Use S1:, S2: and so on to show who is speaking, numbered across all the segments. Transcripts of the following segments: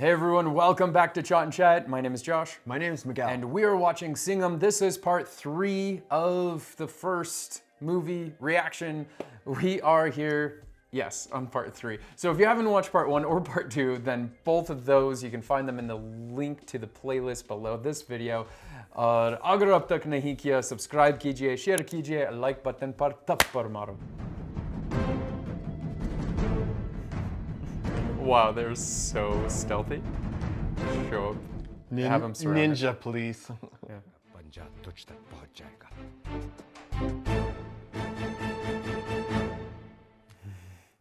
S1: Hey everyone, welcome back to ChaatNChat. My name is Josh.
S2: My name is Miguel.
S1: And we are watching Singham. This is part 3 of the first movie reaction. We are here, yes, on part 3. So if you haven't watched part 1 or part 2, then both of those, you can find them in the link to the playlist below this video. और अगर अब तक नहीं किया, subscribe कीजिए, share कीजिए, like button पर थप्पड़ मारो. Wow, they're so stealthy. Show up. Have them surrounded.
S2: Ninja police.
S1: Yeah.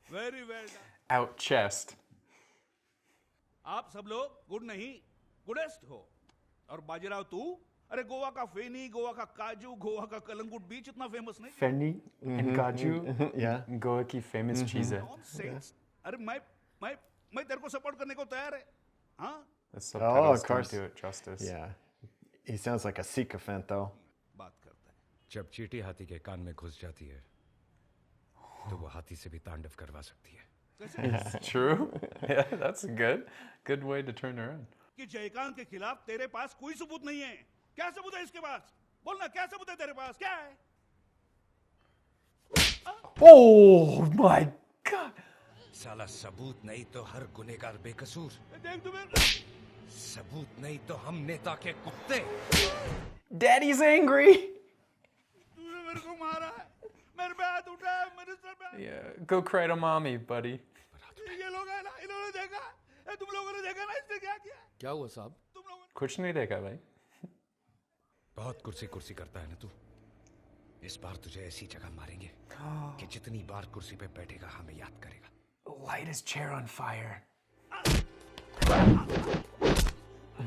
S3: Very well done.
S1: Out chest.
S3: आप सब लोग गुड नहीं गुडेस्ट हो और बाजीराव तू अरे गोवा का फेनी गोवा का काजू गोवा का कलंगुट बीच इतना फेमस नहीं
S1: Fenny and Kaju.
S2: Yeah.
S1: Goa की famous cheese है.
S3: Nonsense. अरे मैं तेरे को सपोर्ट करने को तैयार है हाँ
S1: The subtitles
S2: of course.
S1: don't do it justice.
S2: Yeah. He sounds like a sycophant though.
S3: बात करता है
S4: जब चींटी हाथी के कान में घुस जाती है तो वो हाथी से भी तांडव करवा सकती है
S1: It's true. Yeah, that's good way to turn around.
S3: कि जयकांत के खिलाफ तेरे पास कोई सबूत नहीं है क्या सबूत है इसके पास बोलना क्या सबूत है तेरे पास क्या है
S1: Oh my god.
S4: साला सबूत नहीं तो हर गुनेगार बेकसूर
S3: देख तुम्हें
S4: सबूत नहीं तो हम नेता के कुत्ते
S1: Daddy's angry.
S3: तूने मेरे को मारा है मेरे पे हाथ उठाया मेरे सर पे
S1: Yeah, go cry to mommy, buddy.
S3: ये लोग है ना इन्होंने देखा तुम लोगों ने देखा ना इसने क्या किया
S4: क्या हुआ साहब
S3: तुम लोगों ने
S1: कुछ नहीं देखा भाई.
S4: बहुत कुर्सी कुर्सी करता है ना तू इस बार तुझे ऐसी जगह मारेंगे कि जितनी बार कुर्सी पे बैठेगा हमें याद करेगा
S1: Light his chair on fire.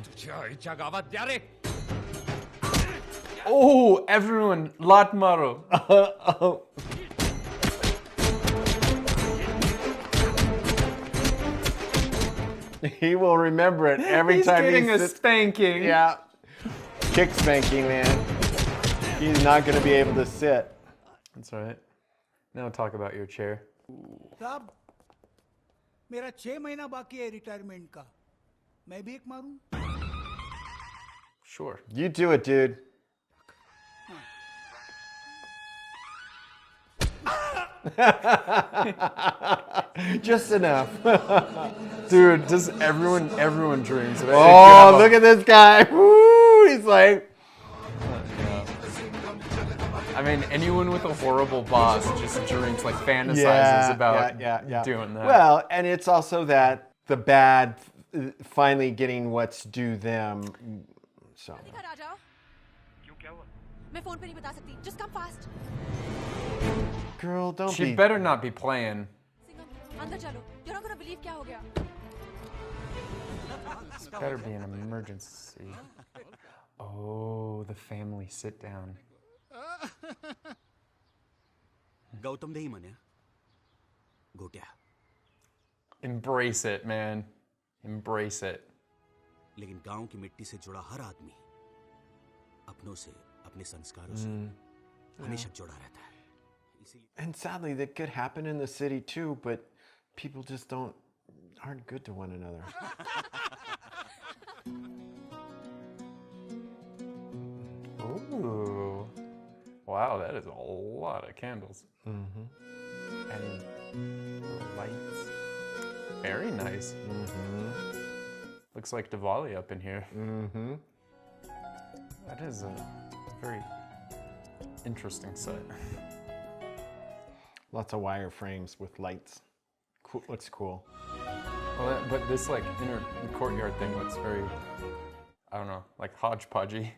S4: तुझे इच्छा गावा द्या रे
S1: Oh, everyone, lat maro.
S2: He will remember it every
S1: He's
S2: time
S1: getting
S2: he
S1: a
S2: sits.
S1: spanking.
S2: Yeah. Kick spanking, man. He's not going to be able to sit.
S1: That's right. Now talk about your chair.
S5: साहब मेरा 6 महीना बाकी है retirement का मैं भी एक मारूं
S1: Sure.
S2: You do it, dude. Just enough.
S1: Dude, does everyone dreams of it.
S2: Oh, look at this guy. Woo, he's like,
S1: I mean, anyone with a horrible boss just dreams, like fantasizes about doing that.
S2: Well, and it's also that the bad finally getting what's due them. So.
S6: राजा मैं phone पे नहीं बता सकती just come fast
S2: Girl, don't
S1: She
S2: be.
S1: better not be playing.
S6: Singham अंदर चलो you're not gonna believe क्या हो गया
S1: This better be an emergency. Oh, the family sit down.
S7: Gautam नहीं मने गोट्या
S1: Embrace it, man. Embrace it.
S7: लेकिन गांव की मिट्टी से जुड़ा हर आदमी अपनों से अपने संस्कारों से हमेशा जुड़ा रहता है इसीलिए
S2: And sadly, that could happen in the city too, but people just aren't good to one another.
S1: Ooh. Wow, that is a lot of candles. And lights. Very nice. Looks like Diwali up in here. That is a very interesting set.
S2: Lots of wire frames with lights. Cool, looks cool.
S1: Well, but this like inner courtyard thing looks very, I don't know, like hodgepodgey.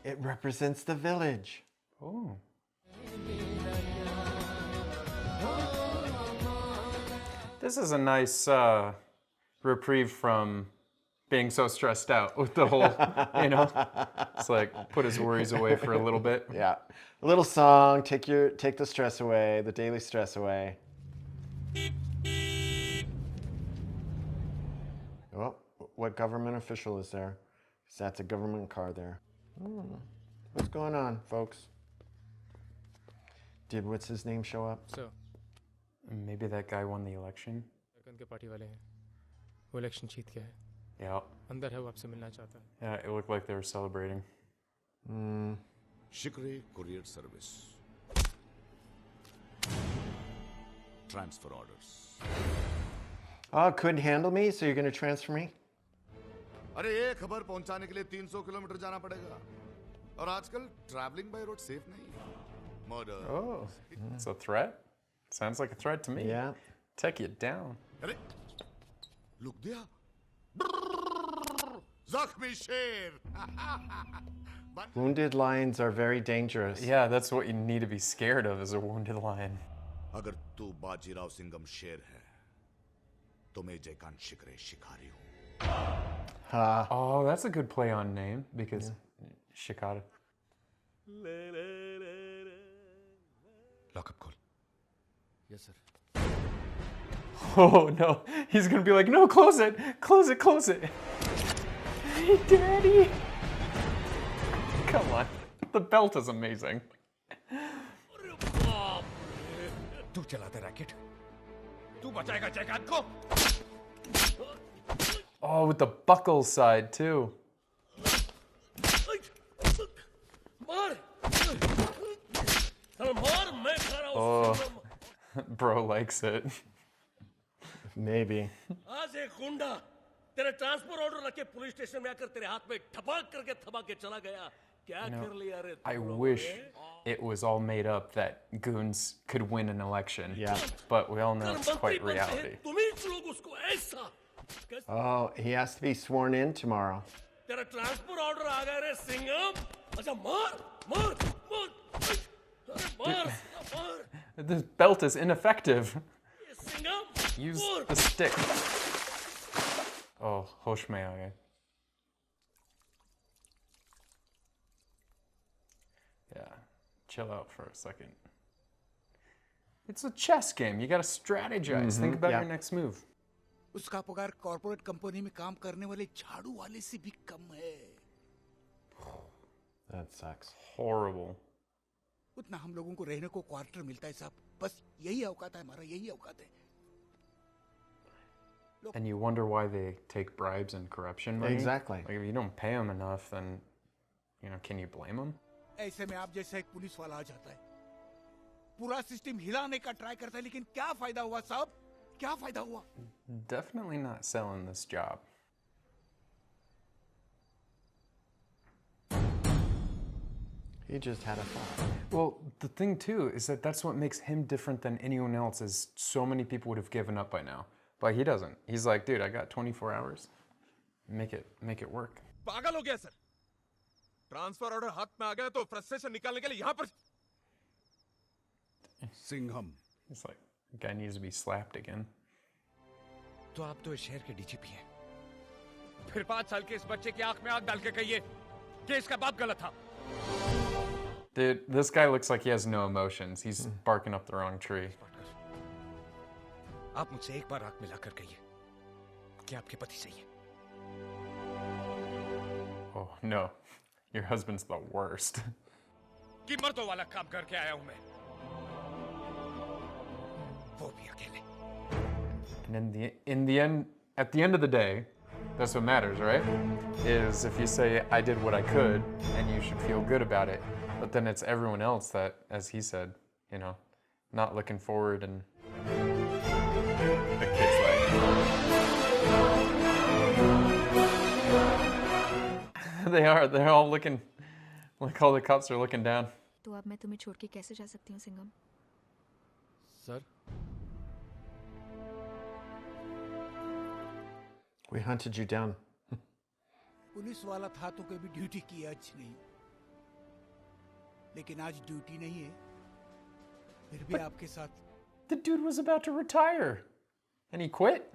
S2: It represents the village.
S1: Oh. This is a nice reprieve from being so stressed out with the whole, it's like put his worries away for a little bit.
S2: Yeah. A little song, take the stress away, the daily stress away. Oh, what government official is there? 'Cause that's a government car there. What's going on, folks? Did what's his name show up?
S8: So,
S1: Maybe that guy won the election.
S8: उनके party वाले हैं वो election जीत गया है
S1: Yeah.
S8: अंदर है वो आपसे मिलना चाहता है
S1: Yeah, it looked like they were celebrating.
S3: Shikre courier service transfer orders
S2: Oh, couldn't handle me, so you're going to transfer me?
S3: अरे ये खबर पहुंचाने के लिए 300 किलोमीटर जाना पड़ेगा और आजकल ट्रैवलिंग बाय रोड सेफ नहीं है murder
S1: Oh, it's a threat? Sounds like a threat to me.
S2: Yeah.
S1: Take it down.
S3: अरे लुक दिया जख्मी शेर
S2: Wounded lions are very dangerous.
S1: Yeah, that's what you need to be scared of, is a wounded lion.
S3: अगर तू बाजीराव सिंघम शेर है तो मैं जयकांत शिकरे शिकारी हूँ
S1: Oh, that's a good play on name, because Shikara.
S4: Lockup खोल
S7: yes sir
S1: Oh no, he's gonna be like, no, close it, close it, close it. Hey, Daddy. Come on, the belt is amazing.
S4: तू चलाता racket तू बचाएगा जयकांत को
S1: Oh, with the buckle side too. Oh, bro likes it.
S2: Maybe.
S9: आज एक गुंडा तेरे transfer order रख के पुलिस स्टेशन में आकर तेरे हाथ में ठपाक करके थमा के चला गया क्या कर लिया रे
S1: I wish it was all made up that goons could win an election.
S2: Yeah.
S1: But we all know it's quite reality.
S9: तुम ही लोग उसको ऐसा
S2: Oh, he has to be sworn in tomorrow.
S9: तेरा ट्रांसफर ऑर्डर आ गया रे सिंघम अच्छा मार मार मार अरे मार मार
S1: This belt is ineffective.
S9: Singham
S1: Use the stick. Oh, hosh mein aa gaye. Yeah, chill out for a second. It's a chess game. You gotta strategize. Think about your next move.
S5: उसका पगार कॉर्पोरेट कंपनी में काम करने वाले झाड़ू वाले से भी कम है
S2: That sucks.
S1: Horrible.
S5: उतना हम लोगों को रहने को क्वार्टर मिलता है साहब बस यही औकात है हमारा यही औकात है
S1: And you wonder why they take bribes and corruption money.
S2: Exactly.
S1: Like, if you don't pay them enough, then, can you blame them?
S5: ऐसे में आप जैसा एक पुलिस वाला आ जाता है पूरा सिस्टम हिलाने का ट्राई करता है लेकिन क्या फायदा हुआ साहब क्या फायदा हुआ
S1: Definitely not selling this job.
S2: He just had a thought.
S1: Well, the thing too is that that's what makes him different than anyone else, is so many people would have given up by now. But he doesn't. He's like, dude, I got 24 hours. Make it work.
S10: पागल हो गया sir transfer order हाथ में आ गया तो frustration निकालने के लिए यहाँ पर
S3: Singham
S1: It's like, the guy needs to be slapped again.
S4: तो आप तो इस शहर के डीजीपी हैं
S10: फिर 5 साल के इस बच्चे की आंख में आग डाल के कहिए कि इसका बाप गलत था
S1: Dude, this guy looks like he has no emotions. He's barking up the wrong tree.
S4: आप मुझसे एक बार आंख मिलाकर कहिए कि आपके पति सही है
S1: Oh, no. Your husband's the worst.
S10: कि मर्दों वाला काम करके आया हूं मैं
S4: वो भी अकेले
S1: And in the end, at the end of the day, that's what matters, right? Is if you say, I did what I could, and you should feel good about it. But then it's everyone else that, as he said, not looking forward, and the kid's like, they're all looking, like all the cops are looking down.
S6: तो अब मैं तुम्हें छोड़ के कैसे जा सकती हूँ Singham
S10: sir
S2: We hunted you down.
S5: Police वाला था तो कभी ड्यूटी की आज नहीं लेकिन आज ड्यूटी नहीं है फिर भी आपके साथ
S1: The dude was about to retire, and he quit.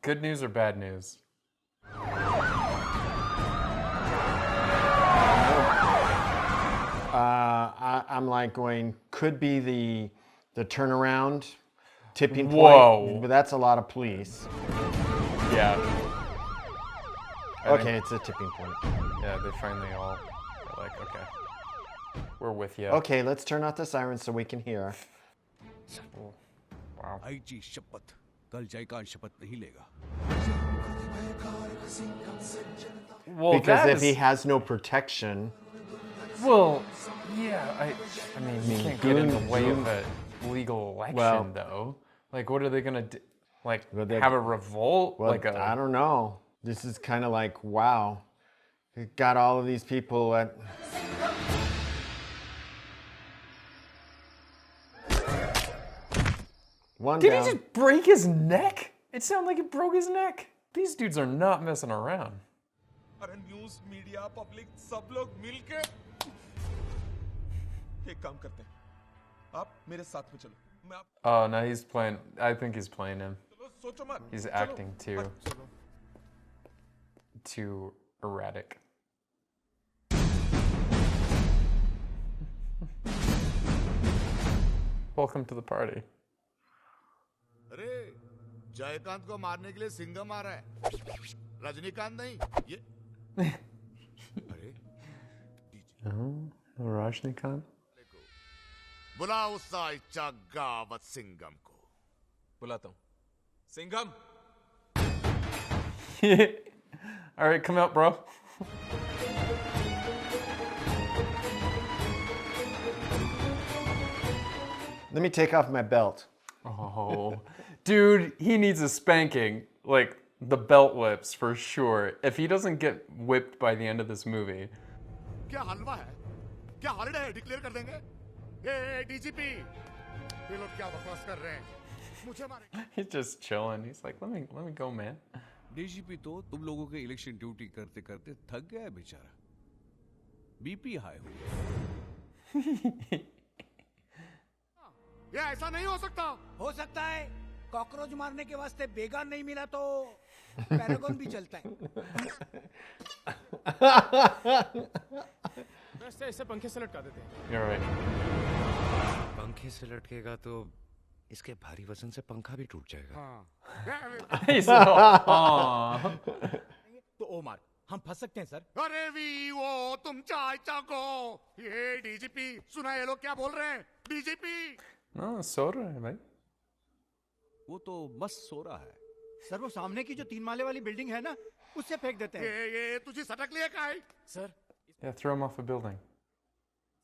S1: Good news or bad news?
S2: I'm like going, could be the turnaround, tipping point.
S1: Whoa.
S2: But that's a lot of police.
S1: Yeah.
S2: Okay, it's a tipping point.
S1: Yeah, they finally all are like, okay, we're with you.
S2: Okay, let's turn off the sirens so we can hear.
S1: Wow.
S3: IG शपथ कल जयकांत शपथ नहीं लेगा
S1: Well,
S2: Because
S1: that
S2: if
S1: is-
S2: he has no protection,
S1: Well, yeah, I mean, you can't get in the way of
S2: Goon-
S1: a legal election,
S2: Well-
S1: though. Like, what are they gonna do? Like,
S2: Well, they-
S1: have a revolt?
S2: well,
S1: Like
S2: I don't know. This is kind of like, wow, we got all of these people at. One
S1: Did
S2: down.
S1: he just break his neck? It sounded like he broke his neck. These dudes are not messing around.
S11: अरे news media public सब लोग मिलके एक काम करते हैं आप मेरे साथ में चलो मैं आप
S1: Oh, no, he's playing. I think he's playing him.
S11: चलो सोचो मत
S1: He's
S11: चलो,
S1: acting too.
S11: चलो
S1: Too erratic. Welcome to the party.
S5: अरे जयकांत को मारने के लिए सिंघम आ रहा है रजनीकांत नहीं ये अरे
S1: Oh, Rajnikant?
S5: बुलाओ साइचा गावत सिंघम को
S11: बुलाता हूँ Singham
S1: All right, come out, bro.
S2: Let me take off my belt.
S1: Oh, dude, he needs a spanking. Like, the belt whips for sure. If he doesn't get whipped by the end of this movie.
S5: क्या हलवा है क्या holiday है declare कर देंगे ए DGP ये लोग क्या बकवास कर रहे हैं मुझे मारेंगे
S1: He's just chilling. He's like, let me go, man.
S3: DGP तो तुम लोगों के इलेक्शन ड्यूटी करते करते थक गया है बेचारा बीपी हाई हो गया
S5: ये ऐसा नहीं हो सकता
S12: हो सकता है कॉकरोच मारने के वास्ते बेगान नहीं मिला तो पैरागॉन भी चलता है
S8: वैसे ऐसे पंखे से लटका देते हैं
S1: You're right.
S4: पंखे से लटकेगा तो इसके भारी वजन से पंखा भी टूट जाएगा
S1: He said, "Aw."
S12: तो ओ मार हम फंस सकते हैं सर
S5: अरे वी वो तुम चाय चाको ये डीजीपी सुना ये लोग क्या बोल रहे हैं DGP
S1: No, so do I, भाई.
S3: वो तो मस्त सो रहा है
S12: सर वो सामने की जो 3 माले वाली बिल्डिंग है ना उससे फेंक देते हैं
S5: ये तुझे सटक लिया का है
S12: sir
S1: Yeah, throw him off a building.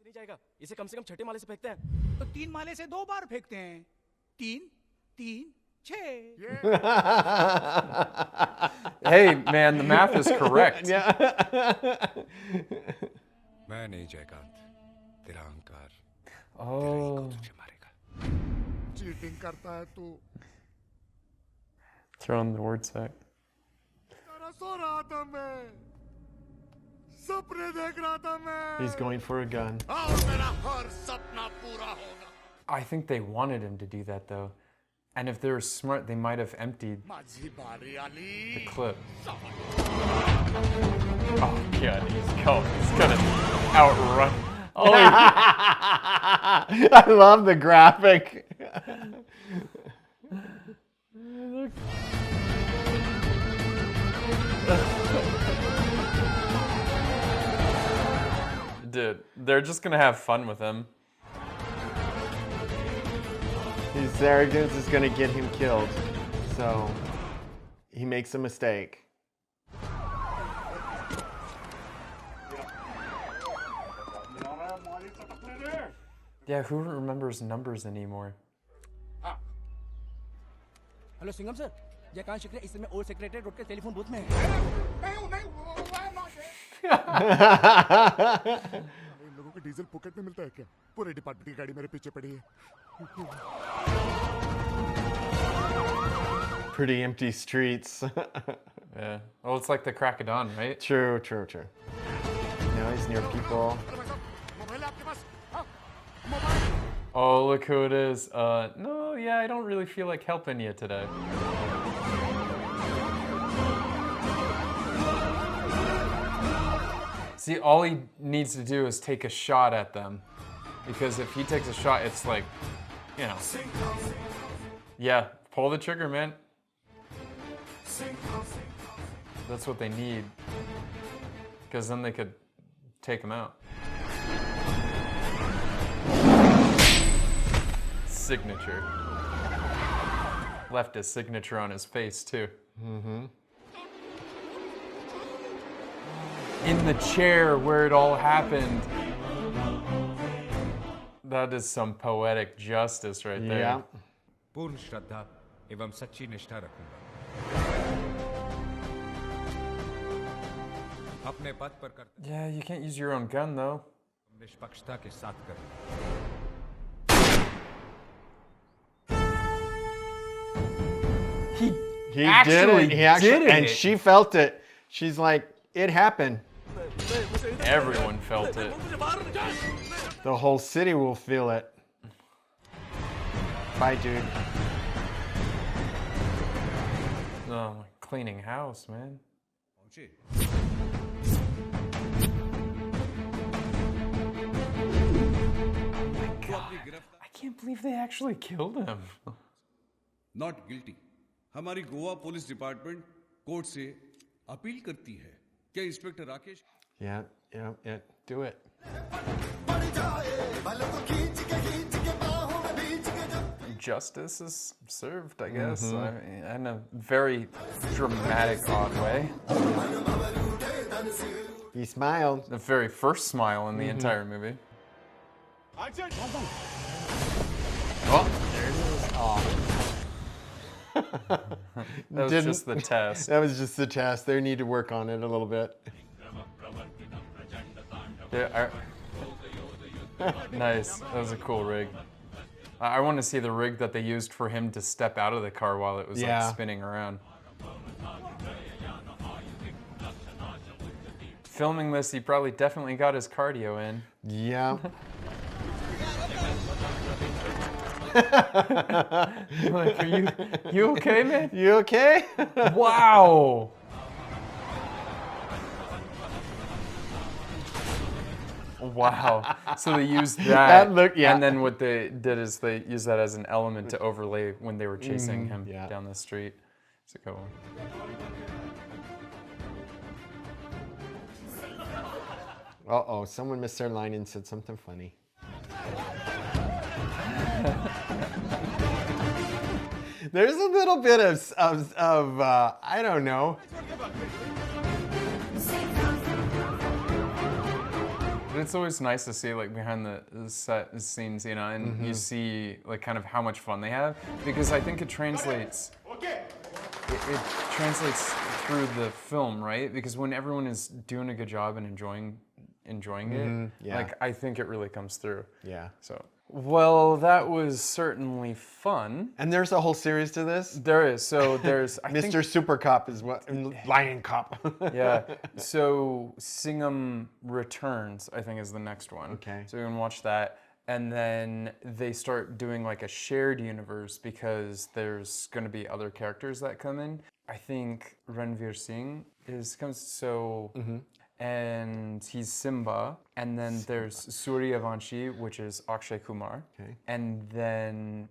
S12: नहीं जाएगा इसे कम से कम 6 माले से फेंकते हैं तो 3 माले से 2 बार फेंकते हैं 3 3 6
S1: Hey, man, the math is correct.
S4: मैं नहीं जयकांत तेरा अहंकार
S1: Oh.
S4: तुझे मारेगा
S5: चीटिंग करता है तू
S1: Throw in the word sack.
S5: तेरा सो रहा था मैं सपने देख रहा था मैं
S2: He's going for a gun.
S5: और मेरा हर सपना पूरा होगा
S1: I think they wanted him to do that, though. And if they were smart, they might have emptied
S5: माझी बारी आली
S1: the clip. Oh, God, he's going. He's gonna outrun. Oh,
S2: I love the graphic.
S1: dude, they're just gonna have fun with him.
S2: His arrogance is going to get him killed. So he makes a mistake.
S1: Yeah, who remembers numbers anymore?
S12: Hello Singham sir Jaykant Shukla इस समय old secretary road के telephone booth में है
S5: इन लोगों को diesel pocket में मिलता है क्या पूरे डिपार्टमेंट की गाड़ी मेरे पीछे पड़ी है
S2: Pretty empty streets.
S1: Yeah. Well, it's like the crack of dawn, right?
S2: True, true, true. Now he's near people.
S5: Mobile आपके पास
S1: Oh, look who it is. No, yeah, I don't really feel like helping you today. See, all he needs to do is take a shot at them. Because if he takes a shot, it's like, you know. Yeah, pull the trigger, man. That's what they need. Because then they could take him out. Signature. Left his signature on his face too.
S2: Mm-hmm.
S1: In the chair where it all happened. That is some poetic justice right there.
S2: Yeah.
S4: पूर्ण श्रद्धा एवं सच्ची निष्ठा रखूंगा। अपने पद पर करते।
S1: Yeah, you can't use your own gun though.
S4: निष्पक्षता के साथ करें।
S2: He
S1: actually
S2: did it. He actually
S1: did it.
S2: And she felt it. She's like, it happened.
S1: Everyone felt it.
S2: The whole city will feel it. Bye, dude.
S1: Oh, cleaning house, man. I can't believe they actually killed him.
S3: Not guilty. हमारी Goa police department court से appeal करती है। क्या inspector Rakesh?
S2: Yeah. Do it.
S1: Justice is served, I guess, in a very dramatic, odd way.
S2: He smiled.
S1: The very first smile in the entire movie.
S2: Oh, there it is. Oh.
S1: That was just the test.
S2: That was just the test. They need to work on it a little bit.
S1: Yeah, nice. That was a cool rig. I want to see the rig that they used for him to step out of the car while it was like spinning around. Filming this, he probably definitely got his cardio in.
S2: Yeah.
S1: Like, are you okay, man?
S2: You okay?
S1: Wow. Wow. So they used that, and then what they did is they used that as an element to overlay when they were chasing him down the street. It's a good one.
S2: Uh-oh, someone missed their line and said something funny. There's a little bit of I don't know.
S1: But it's always nice to see like behind the set scenes, you know, and you see like kind of how much fun they have, because I think it translates. It translates through the film, right? Because when everyone is doing a good job and enjoying it, like I think it really comes through.
S2: Yeah.
S1: So. Well, that was certainly fun.
S2: And there's a whole series to this?
S1: There is. So there's
S2: Mr. Super Cop is what Lion Cop.
S1: Yeah. So Singham Returns, I think, is the next one.
S2: Okay.
S1: So you can watch that. And then they start doing like a shared universe because there's going to be other characters that come in. I think Ranveer Singh comes. So and he's Simba, and then there's Suryavanshi, which is Akshay Kumar, and then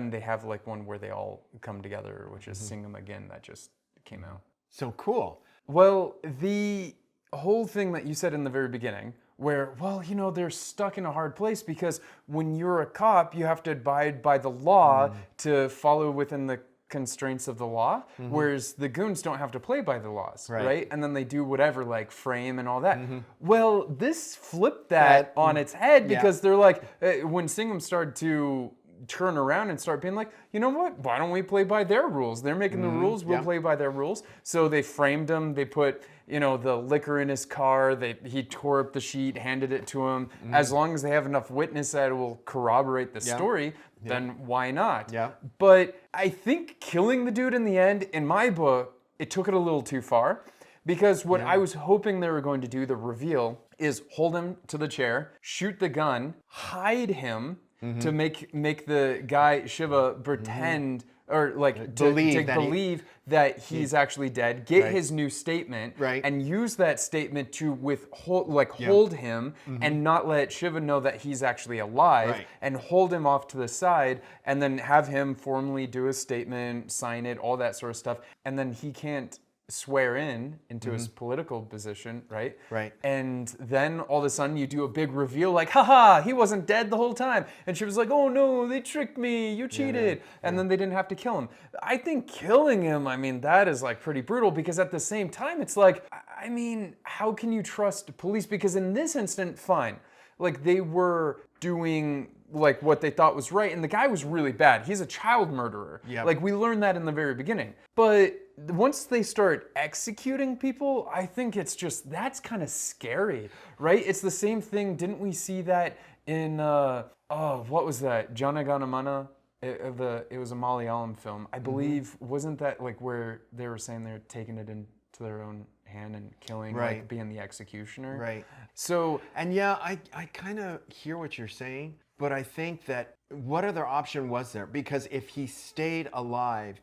S1: they have like one where they all come together, which is Singham again, that just came out.
S2: So cool.
S1: Well, the whole thing that you said in the very beginning, where, well, you know, they're stuck in a hard place because when you're a cop, you have to abide by the law to follow within the constraints of the law, whereas the goons don't have to play by the laws, right? And then they do whatever, like frame and all that. Well, this flipped that on its head because they're like, when Singham started to turn around and start being like, you know what, why don't we play by their rules? They're making the rules, we'll play by their rules. So they framed him, they put, you know, the liquor in his car, he tore up the sheet, handed it to him. As long as they have enough witness that will corroborate the story, then why not? But I think killing the dude in the end, in my book, it took it a little too far. Because what I was hoping they were going to do, the reveal, is hold him to the chair, shoot the gun, hide him to make the guy Shiva pretend or like believe that he's actually dead, get his new statement, and use that statement to hold him and not let Shiva know that he's actually alive, and hold him off to the side, and then have him formally do a statement, sign it, all that sort of stuff, and then he can't swear into his political position, right?
S2: Right.
S1: And then all of a sudden you do a big reveal like, haha, he wasn't dead the whole time. And she was like, oh no, they tricked me, you cheated. And then they didn't have to kill him. I think killing him, I mean, that is like pretty brutal because at the same time, it's like, I mean, how can you trust police? Because in this instant, fine. Like they were doing like what they thought was right, and the guy was really bad. He's a child murderer.
S2: Yep.
S1: Like we learned that in the very beginning. But once they start executing people, I think it's just, that's kind of scary, right? It's the same thing. Didn't we see that in, what was that? Jana Gana Mana? It was a Malayalam film. I believe, wasn't that like where they were saying they're taking it into their own hand and killing, like being the executioner?
S2: Right.
S1: So,
S2: and yeah, I kind of hear what you're saying, but I think that what other option was there? Because if he stayed alive,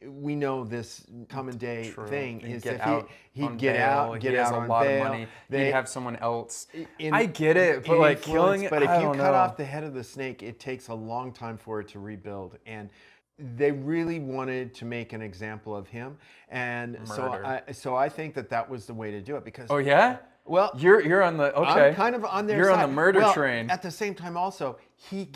S2: we know this common day thing is that he'd get out, get out on bail.
S1: Of money. He'd have someone else.
S2: In,
S1: I get it, but like killing it.
S2: But if
S1: I
S2: you
S1: don't
S2: cut
S1: know.
S2: off the head of the snake, it takes a long time for it to rebuild. And they really wanted to make an example of him, and so I think that was the way to do it because.
S1: Oh yeah.
S2: Well,
S1: you're on the okay.
S2: I'm kind of on their
S1: You're
S2: side.
S1: on the murder train.
S2: At the same time, also he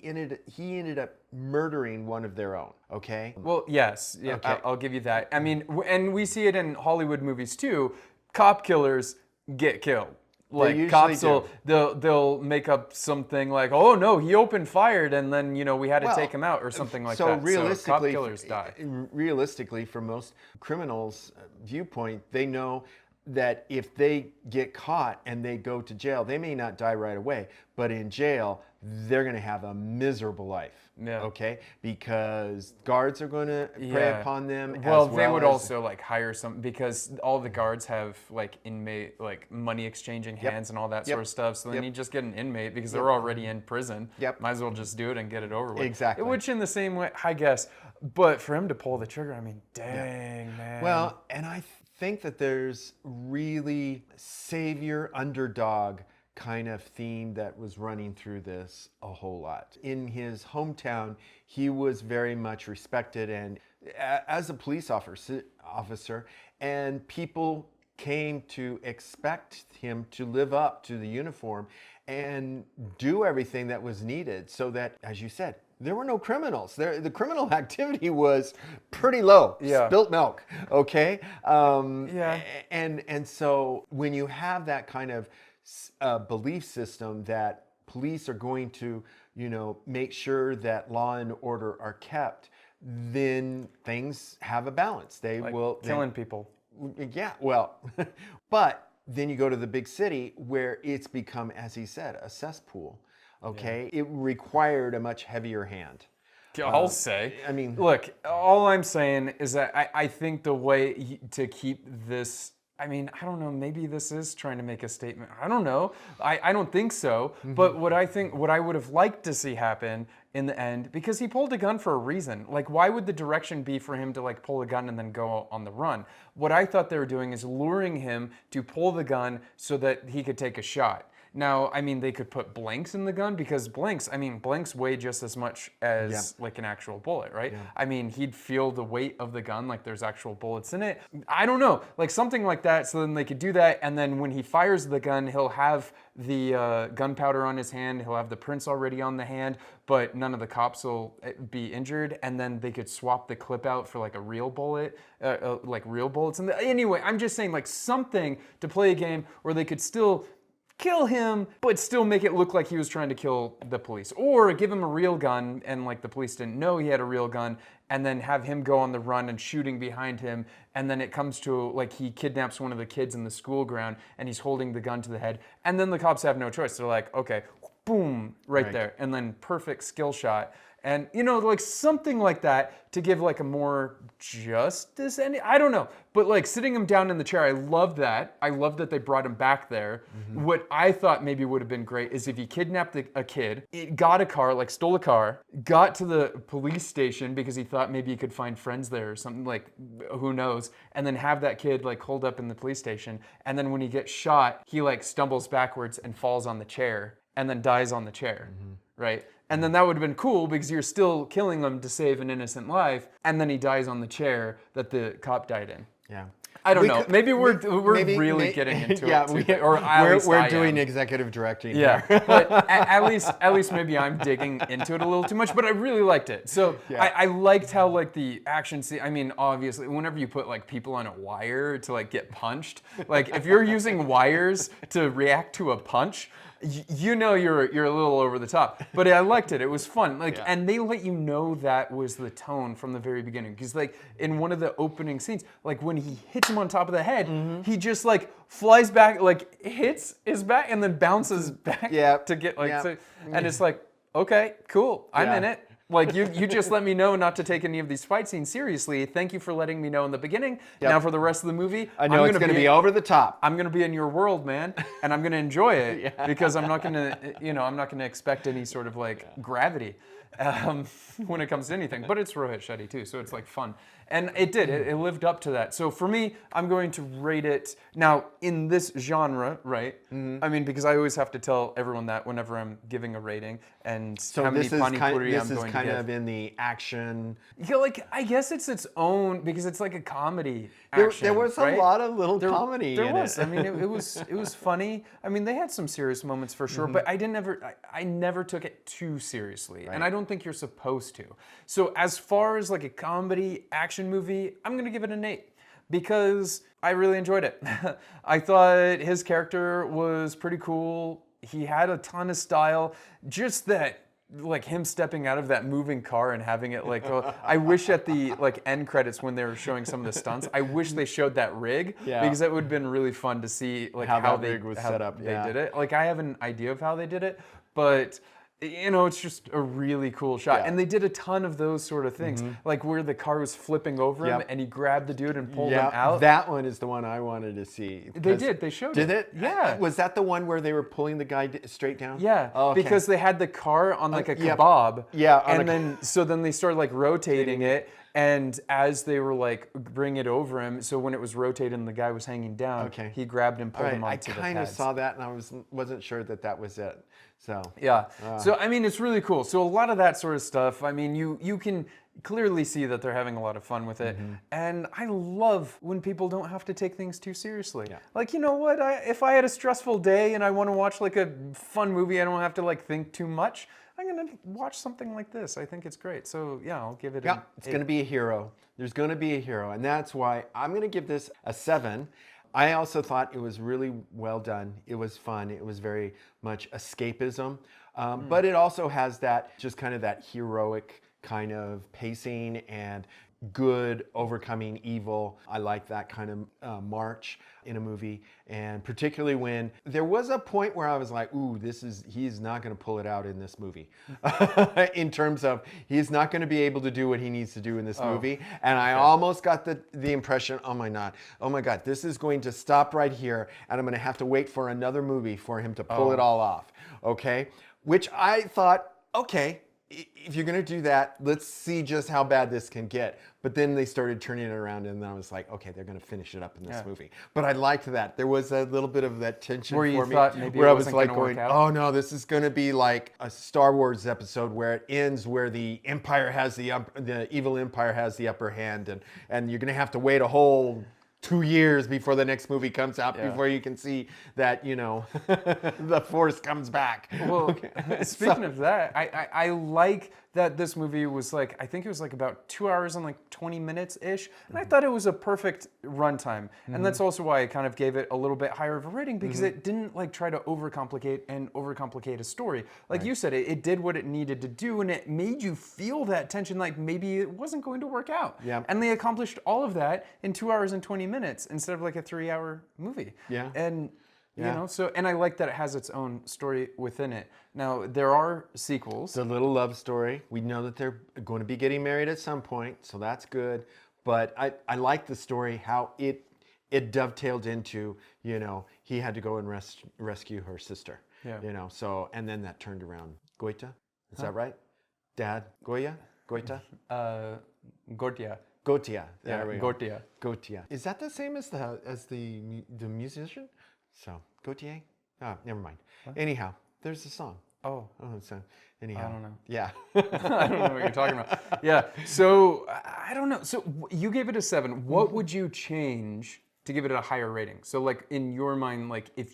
S2: ended up murdering one of their own. Okay.
S1: Well, yes, yeah,
S2: Okay.
S1: I'll give you that. I mean, and we see it in Hollywood movies too. Cop killers get killed. Like cops they'll make up something like, oh no, he opened fire, and then we had to take him out or something like that.
S2: So realistically,
S1: cop killers die.
S2: Realistically, from most criminals' viewpoint, they know that if they get caught and they go to jail, they may not die right away, but in jail, they're going to have a miserable life.
S1: Yeah.
S2: Okay? Because guards are going to prey upon them.
S1: Well, they would also like hire some, because all the guards have like inmate, like money exchanging hands and all that sort of stuff. So then you just get an inmate because they're already in prison. Might as well just do it and get it over with.
S2: Exactly.
S1: Which in the same way, I guess. But for him to pull the trigger, I mean, dang, man.
S2: Well, and I think that there's really savior underdog kind of theme that was running through this a whole lot. In his hometown, he was very much respected and as a police officer, and people came to expect him to live up to the uniform and do everything that was needed so that, as you said, there were no criminals. The criminal activity was pretty low. Spilt milk, okay? And so when you have that kind of belief system that police are going to, make sure that law and order are kept, then things have a balance. They will
S1: killing people.
S2: Yeah, well, but then you go to the big city where it's become, as he said, a cesspool. Okay, it required a much heavier hand.
S1: I'll say.
S2: I mean,
S1: look, all I'm saying is that I think the way to keep this, I mean, I don't know, maybe this is trying to make a statement. I don't know. I don't think so. But what I would have liked to see happen in the end, because he pulled a gun for a reason. Like, why would the direction be for him to like pull a gun and then go on the run? What I thought they were doing is luring him to pull the gun so that he could take a shot. Now, I mean, they could put blanks in the gun because blanks weigh just as much as like an actual bullet, right? Yeah. I mean, he'd feel the weight of the gun like there's actual bullets in it. I don't know, like something like that, so then they could do that, and then when he fires the gun, he'll have the gunpowder on his hand, he'll have the prints already on the hand, but none of the cops will be injured, and then they could swap the clip out for like a real bullet, like real bullets. And anyway, I'm just saying like something to play a game where they could still kill him, but still make it look like he was trying to kill the police. Or give him a real gun and like the police didn't know he had a real gun, and then have him go on the run and shooting behind him, and then it comes to like he kidnaps one of the kids in the school ground and he's holding the gun to the head, and then the cops have no choice. They're like, okay, boom, right there, and then perfect skill shot. And, like something like that to give like a more justice ending. I don't know. But like sitting him down in the chair, I love that. I love that they brought him back there. What I thought maybe would have been great is if he kidnapped a kid, got a car, like stole a car, got to the police station because he thought maybe he could find friends there or something, like who knows, and then have that kid like holed up in the police station. And then when he gets shot, he like stumbles backwards and falls on the chair and then dies on the chair, right? And then that would have been cool because you're still killing him to save an innocent life, and then he dies on the chair that the cop died in.
S2: Yeah.
S1: I don't know. Maybe we're really getting into it. Or
S2: we're doing executive directing.
S1: Yeah,
S2: here.
S1: but at least maybe I'm digging into it a little too much. But I really liked it. So I liked how like the action scene. I mean, obviously, whenever you put like people on a wire to like get punched, like if you're using wires to react to a punch, you know you're a little over the top. But I liked it. It was fun. Like, and they let you know that was the tone from the very beginning. Because like in one of the opening scenes, like when he hits him on top of the head, he just like flies back, like hits his back, and then bounces back to get like. So, and it's like, okay, cool, I'm in it. Like you just let me know not to take any of these fight scenes seriously. Thank you for letting me know in the beginning. Now for the rest of the movie,
S2: I know it's going to be over the top.
S1: I'm going to be in your world, man, and I'm going to enjoy it because I'm not going to, I'm not going to expect any sort of like gravity when it comes to anything. But it's Rohit Shetty too, so it's like fun. And it did. It lived up to that. So for me, I'm going to rate it now in this genre, right? I mean, because I always have to tell everyone that whenever I'm giving a rating and
S2: so
S1: how many pani puri I'm going to give.
S2: This is kind of in the action.
S1: Yeah, like I guess it's its own because it's like a comedy. Action,
S2: there was
S1: right?
S2: a lot of little comedy.
S1: There
S2: in
S1: was.
S2: it.
S1: I mean, it was funny. I mean, they had some serious moments for sure, but I never took it too seriously, and I don't think you're supposed to. So as far as like a comedy action movie, I'm gonna give it an 8 because I really enjoyed it. I thought his character was pretty cool. He had a ton of style. Just that. Like him stepping out of that moving car and having it like, I wish at the like end credits when they were showing some of the stunts, I wish they showed that rig because that would have been really fun to see like how they
S2: rig was set up.
S1: They did it. Like I have an idea of how they did it, but it's just a really cool shot. And they did a ton of those sort of things, like where the car was flipping over him and he grabbed the dude and pulled him out.
S2: That one is the one I wanted to see.
S1: They did. They showed it.
S2: Did it?
S1: Yeah.
S2: Was that the one where they were pulling the guy straight down?
S1: Yeah.
S2: Oh, okay.
S1: Because they had the car on like a kebab.
S2: Yeah.
S1: And then they started like rotating it. And as they were like bringing it over him, so when it was rotating and the guy was hanging down, he grabbed and pulled him onto the pads.
S2: I kind of saw that and I wasn't sure that was it. So
S1: yeah. So I mean, it's really cool. So a lot of that sort of stuff. I mean, you can clearly see that they're having a lot of fun with it. And I love when people don't have to take things too seriously. Like, you know what? If I had a stressful day and I want to watch like a fun movie, I don't have to like think too much. I'm going to watch something like this. I think it's great. So yeah, I'll give it an 8.
S2: It's going to be a hero. There's going to be a hero. And that's why I'm going to give this a 7. I also thought it was really well done. It was fun. It was very much escapism. But it also has that, just kind of that heroic kind of pacing and good overcoming evil. I like that kind of march in a movie, and particularly when there was a point where I was like, ooh, he's not going to pull it out in this movie. In terms of he's not going to be able to do what he needs to do in this movie. And I almost got the impression, oh my God, this is going to stop right here and I'm going to have to wait for another movie for him to pull it all off. Okay? Which I thought, okay, if you're going to do that, let's see just how bad this can get. But then they started turning it around, and then I was like, okay, they're going to finish it up in this movie. But I liked that. There was a little bit of that tension
S1: where
S2: for me.
S1: Maybe
S2: where I was like going, oh no, this is going to be like a Star Wars episode where it ends where the Empire has the evil Empire has the upper hand, and you're going to have to wait a whole 2 years before the next movie comes out before you can see that, the Force comes back.
S1: Well, speaking of that, I like that this movie was like, I think it was like about 2 hours and like 20 minutes-ish. And I thought it was a perfect runtime. And that's also why I kind of gave it a little bit higher of a rating because it didn't like try to overcomplicate a story. Like you said, it did what it needed to do and it made you feel that tension like maybe it wasn't going to work out. And they accomplished all of that in 2 hours and 20 minutes instead of like a 3-hour movie. And and I like that it has its own story within it. Now, there are sequels.
S2: It's a little love story. We know that they're going to be getting married at some point, so that's good. But I like the story, how it dovetailed into, he had to go and rescue her sister. So, and then that turned around. Goita? Is that right? Dad? Goya? Goita?
S1: Gotia.
S2: Gotia. There we go.
S1: Gotia.
S2: Gotia. Is that the same as the musician? So, Gautier? Never mind. Anyhow, there's the song.
S1: Oh.
S2: So anyhow.
S1: I don't know.
S2: Yeah.
S1: I don't know what you're talking about. Yeah. So I don't know. So you gave it a 7. What would you change to give it a higher rating? So like in your mind, like if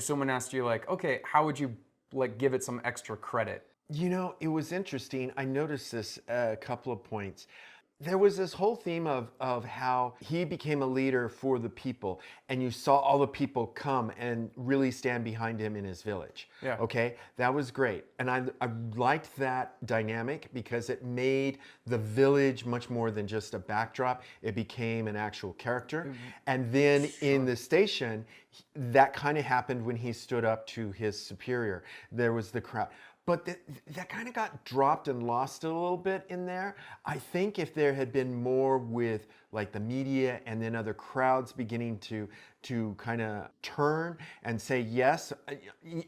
S1: someone asked you like, okay, how would you like give it some extra credit?
S2: You know, it was interesting. I noticed this a couple of points. There was this whole theme of how he became a leader for the people, and you saw all the people come and really stand behind him in his village.
S1: Yeah.
S2: Okay, that was great. And I liked that dynamic because it made the village much more than just a backdrop. It became an actual character. And then in the station, that kind of happened when he stood up to his superior. There was the crowd. But that kind of got dropped and lost a little bit in there. I think if there had been more with like the media and then other crowds beginning to kind of turn and say yes,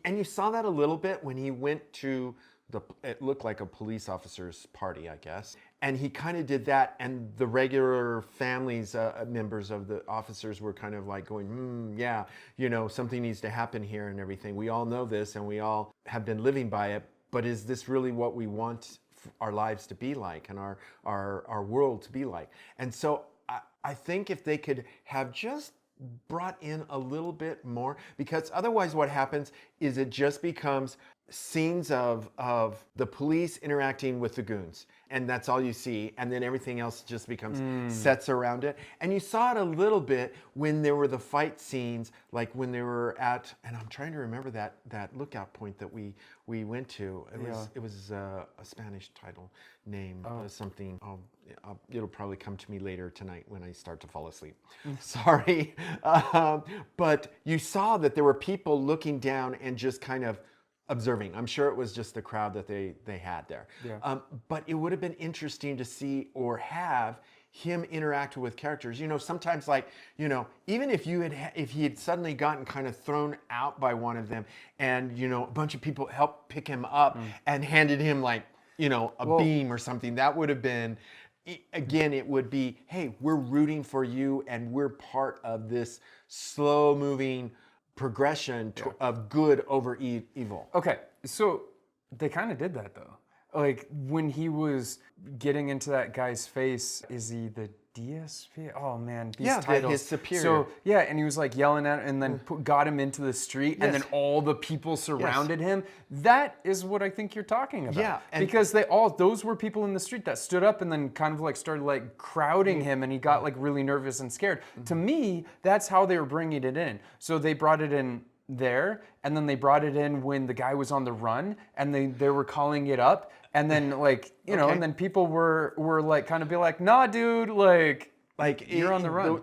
S2: and you saw that a little bit when he went to it looked like a police officer's party, I guess. And he kind of did that, and the regular families, members of the officers were kind of like going, yeah, you know, something needs to happen here and everything. We all know this, and we all have been living by it, but is this really what we want our lives to be like and our world to be like? And so I think if they could have just brought in a little bit more, because otherwise what happens is it just becomes scenes of the police interacting with the goons, and that's all you see, and then everything else just becomes sets around it. And you saw it a little bit when there were the fight scenes, like when they were at, and I'm trying to remember that lookout point that we went to. It was a Spanish title name, something. It'll probably come to me later tonight when I start to fall asleep. Sorry. But you saw that there were people looking down and just kind of observing. I'm sure it was just the crowd that they had there.
S1: Yeah.
S2: But it would have been interesting to see or have him interact with characters. You know, sometimes like, you know, even if he had suddenly gotten kind of thrown out by one of them and, you know, a bunch of people helped pick him up and handed him like, you know, a beam or something, that would have been, again, it would be, hey, we're rooting for you and we're part of this slow moving progression of good over evil.
S1: Okay, so they kind of did that though. Like when he was getting into that guy's face, is he the DSP? Oh man, these titles.
S2: His superior.
S1: So yeah, and he was like yelling at him and then got him into the street, and then all the people surrounded him. That is what I think you're talking about.
S2: Yeah,
S1: because those were people in the street that stood up and then kind of like started like crowding him, and he got like really nervous and scared. To me, that's how they were bringing it in. So they brought it in there, and then they brought it in when the guy was on the run, and they were calling it up, and then like you know, and then people were like kind of be like, nah, dude, like you're on the run.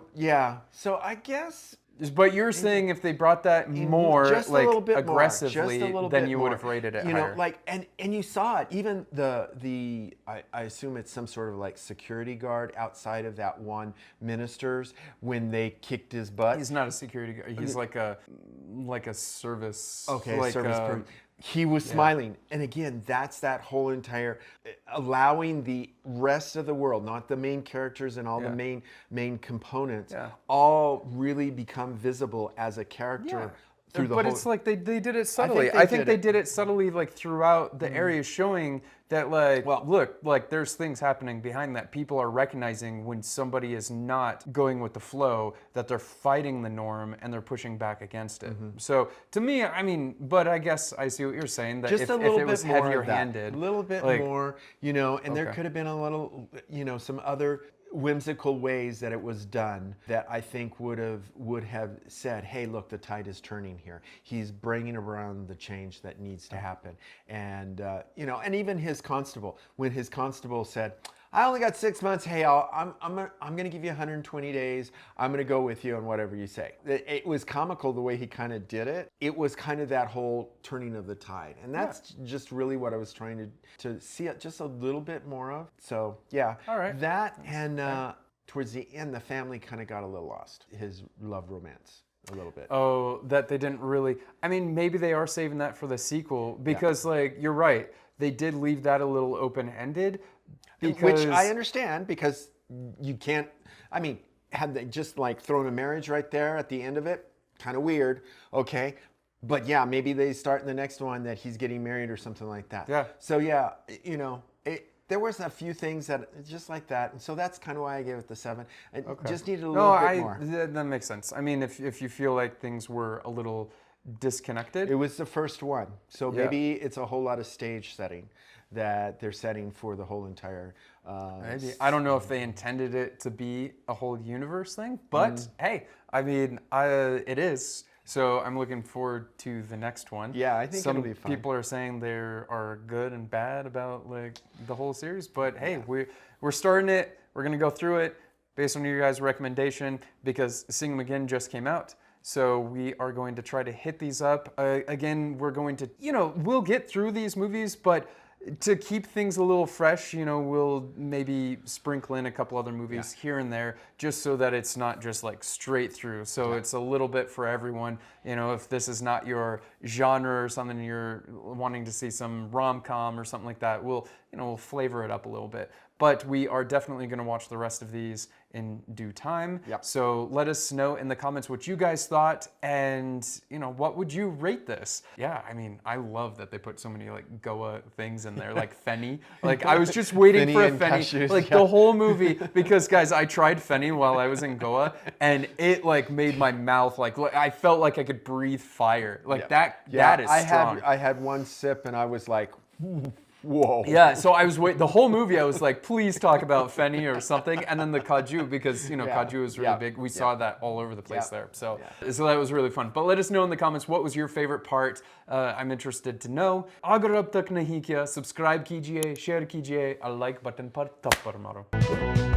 S2: So I guess.
S1: But you're saying if they brought that more
S2: just
S1: like
S2: a little bit
S1: aggressively,
S2: then
S1: you would have rated it
S2: you
S1: higher.
S2: know, like and you saw it. Even I assume it's some sort of like security guard outside of that one minister's when they kicked his butt.
S1: He's not a security guard. He's like a service.
S2: Okay,
S1: like
S2: service person. He was smiling. And again, that's that whole entire allowing the rest of the world, not the main characters and all the main components, all really become visible as a character.
S1: But it's like they did it subtly. I think they did it subtly like throughout the area, showing that like, look, like there's things happening behind that. People are recognizing when somebody is not going with the flow, that they're fighting the norm and they're pushing back against it. So to me, I mean, but I guess I see what you're saying, that
S2: just
S1: if
S2: a little
S1: it was
S2: bit more
S1: heavier-handed.
S2: A little bit
S1: like,
S2: more, you know, and there could have been a little, you know, some other whimsical ways that it was done that I think would have said, hey, look, the tide is turning here. He's bringing around the change that needs to happen. And, you know, and even his constable, when his constable said, I only got 6 months. Hey, I'm going to give you 120 days. I'm going to go with you on whatever you say. It was comical the way he kind of did it. It was kind of that whole turning of the tide. And that's just really what I was trying to see it just a little bit more of. So, yeah.
S1: All right.
S2: That and towards the end, the family kind of got a little lost. His love romance. A little bit.
S1: Oh, that they didn't really. I mean, maybe they are saving that for the sequel because, like, you're right. They did leave that a little open-ended.
S2: Which I understand, because you can't, I mean, had they just like thrown a marriage right there at the end of it, kind of weird, okay, But yeah, maybe they start in the next one that he's getting married or something like that.
S1: Yeah.
S2: So yeah, you know, there was a few things that just like that, and so that's kind of why I gave it the 7. I just needed a little bit more.
S1: That makes sense. I mean, if you feel like things were a little disconnected.
S2: It was the first one, so maybe it's a whole lot of stage setting that they're setting for the whole entire.
S1: Maybe. I don't know if they intended it to be a whole universe thing, but hey, I mean, it is. So I'm looking forward to the next one.
S2: Yeah, I think it'll be fun.
S1: Some people are saying there are good and bad about like the whole series, but hey, we're starting it. We're gonna go through it based on your guys' recommendation because Singham again just came out. So we are going to try to hit these up. Again, we're going to, we'll get through these movies, but to keep things a little fresh, we'll maybe sprinkle in a couple other movies here and there, just so that it's not just like straight through. So it's a little bit for everyone. If this is not your genre or something, you're wanting to see some rom-com or something like that, we'll flavor it up a little bit. But we are definitely going to watch the rest of these in due time.
S2: Yep.
S1: So let us know in the comments what you guys thought, and what would you rate this? Yeah, I mean, I love that they put so many like Goa things in there, like Fenny. Like I was just waiting for a Fenny,
S2: cashews,
S1: the whole movie, because guys, I tried Fenny while I was in Goa, and it like made my mouth like I felt like I could breathe fire. Like that is strong.
S2: I had one sip and I was like, whoa.
S1: Yeah, so I was the whole movie I was like, please talk about Fenny or something, and then the Kaju, because Kaju is really big. We saw that all over the place there. So that was really fun. But let us know in the comments, what was your favorite part? I'm interested to know. Agar ab tak nahi kiya, subscribe kijiye, share kijiye, और like button पर थप्पड़ मारो.